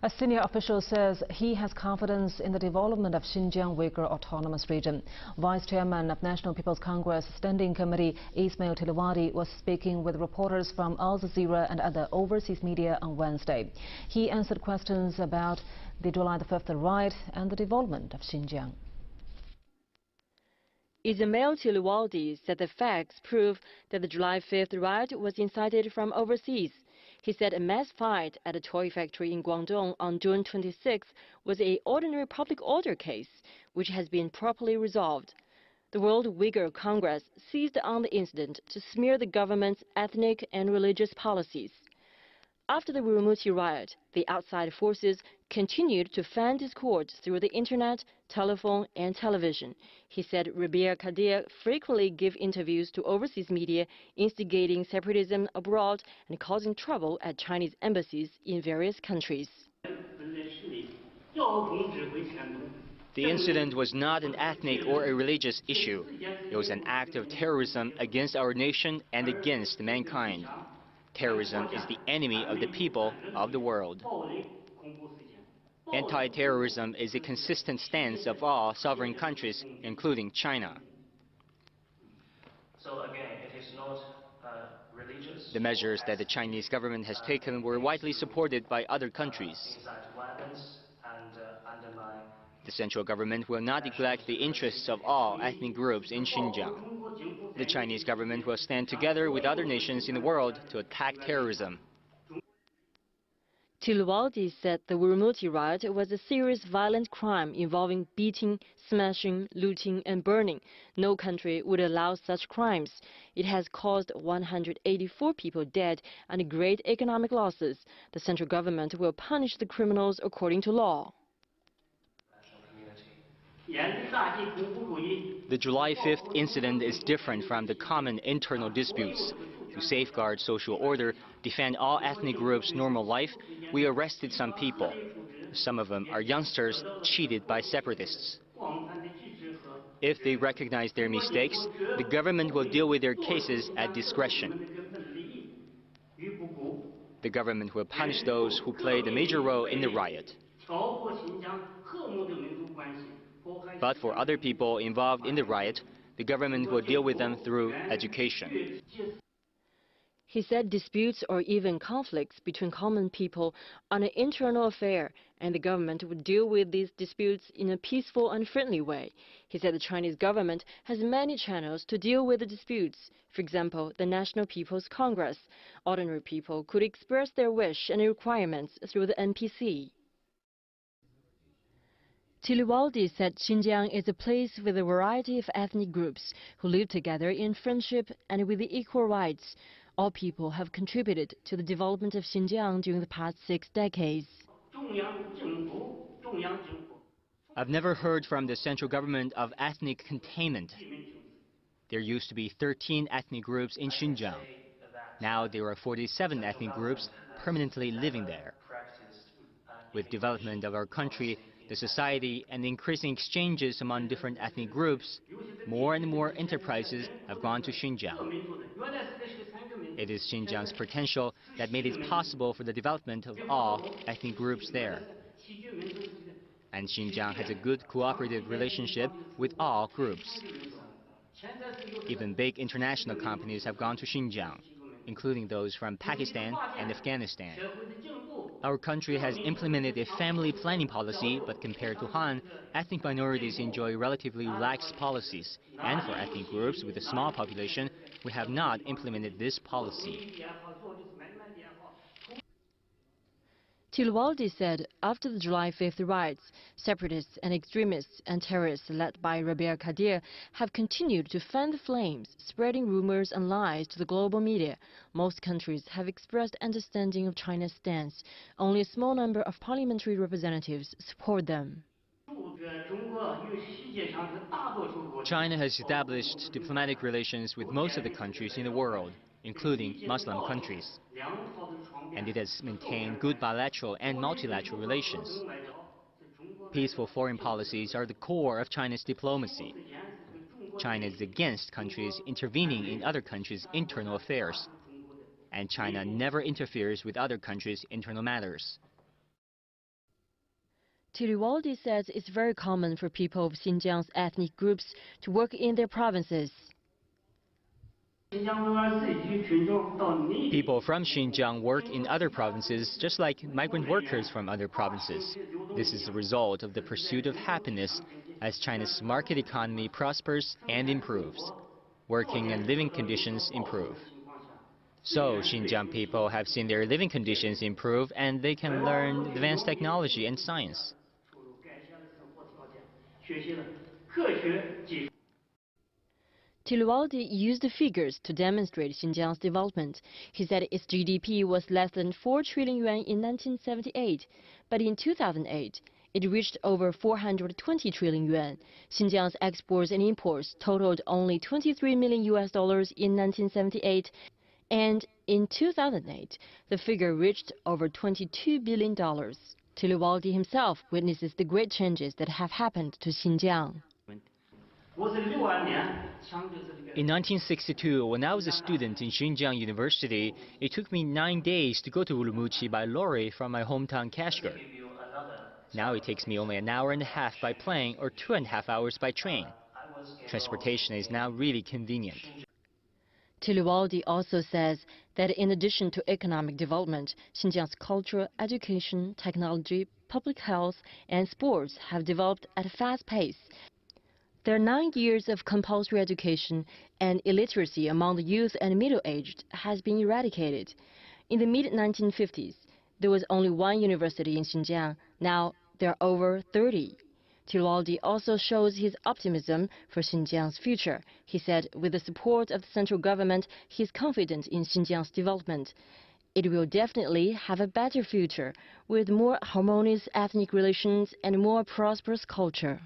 A senior official says he has confidence in the development of Xinjiang Uyghur Autonomous Region. Vice Chairman of National People's Congress Standing Committee Ismail Tilawadi was speaking with reporters from Al Jazeera and other overseas media on Wednesday. He answered questions about the July 5th riot and the development of Xinjiang. Ismail Tilawadi said the facts prove that the July 5th riot was incited from overseas. He said a mass fight at a toy factory in Guangdong on June 26 was an ordinary public order case, which has been properly resolved. The World Uyghur Congress seized on the incident to smear the government's ethnic and religious policies. After the Urumqi riot, the outside forces continued to fan discord through the internet, telephone, and television. He said Rabia Kadir frequently give interviews to overseas media, instigating separatism abroad and causing trouble at Chinese embassies in various countries. The incident was not an ethnic or a religious issue. It was an act of terrorism against our nation and against mankind. Terrorism is the enemy of the people of the world. Anti-terrorism is a consistent stance of all sovereign countries, including China. So again, it is not religious. The measures that the Chinese government has taken were widely supported by other countries. The central government will not neglect the interests of all ethnic groups in Xinjiang. The Chinese government will stand together with other nations in the world to attack terrorism. Tilawadi said the Urumqi riot was a serious violent crime involving beating, smashing, looting and burning. No country would allow such crimes. It has caused 184 people dead and great economic losses. The central government will punish the criminals according to law. The July 5th incident is different from the common internal disputes. To safeguard social order, defend all ethnic groups' normal life, we arrested some people. Some of them are youngsters cheated by separatists. If they recognize their mistakes, the government will deal with their cases at discretion. The government will punish those who played a major role in the riot. But for other people involved in the riot, the government will deal with them through education. He said disputes or even conflicts between common people are an internal affair, and the government would deal with these disputes in a peaceful and friendly way. He said the Chinese government has many channels to deal with the disputes. For example, the National People's Congress. Ordinary people could express their wish and requirements through the NPC. Tilawadi said Xinjiang is a place with a variety of ethnic groups who live together in friendship and with equal rights. All people have contributed to the development of Xinjiang during the past 6 decades. I've never heard from the central government of ethnic containment. There used to be 13 ethnic groups in Xinjiang. Now there are 47 ethnic groups permanently living there. With development of our country, the society, and increasing exchanges among different ethnic groups, more and more enterprises have gone to Xinjiang. It is Xinjiang's potential that made it possible for the development of all ethnic groups there. And Xinjiang has a good cooperative relationship with all groups. Even big international companies have gone to Xinjiang, including those from Pakistan and Afghanistan. Our country has implemented a family planning policy, but compared to Han, ethnic minorities enjoy relatively lax policies. And for ethnic groups with a small population, we have not implemented this policy. Tilawadi said after the July 5th riots, separatists and extremists and terrorists led by Rabia Kadir have continued to fan the flames, spreading rumors and lies to the global media. Most countries have expressed understanding of China's stance. Only a small number of parliamentary representatives support them. China has established diplomatic relations with most of the countries in the world, including Muslim countries. And it has maintained good bilateral and multilateral relations. Peaceful foreign policies are the core of China's diplomacy. China is against countries intervening in other countries' internal affairs. And China never interferes with other countries' internal matters. Tiliwaldi says it's very common for people of Xinjiang's ethnic groups to work in their provinces. People from Xinjiang work in other provinces just like migrant workers from other provinces. This is the result of the pursuit of happiness as China's market economy prospers and improves. Working and living conditions improve. So Xinjiang people have seen their living conditions improve and they can learn advanced technology and science. Tiliwaldi used the figures to demonstrate Xinjiang's development. He said its GDP was less than 4 trillion yuan in 1978, but in 2008, it reached over 420 trillion yuan. Xinjiang's exports and imports totaled only $23 million in 1978, and in 2008, the figure reached over $22 billion. Tiliwaldi himself witnesses the great changes that have happened to Xinjiang. In 1962, when I was a student in Xinjiang University, it took me 9 days to go to Urumqi by lorry from my hometown Kashgar. Now it takes me only an hour and a half by plane or 2.5 hours by train. Transportation is now really convenient. Tiliwaldi also says that in addition to economic development, Xinjiang's culture, education, technology, public health, and sports have developed at a fast pace. Their 9 years of compulsory education and illiteracy among the youth and middle-aged has been eradicated. In the mid-1950s, there was only one university in Xinjiang. Now there are over 30. Tiliwaldi also shows his optimism for Xinjiang's future. He said with the support of the central government, he is confident in Xinjiang's development. It will definitely have a better future with more harmonious ethnic relations and more prosperous culture.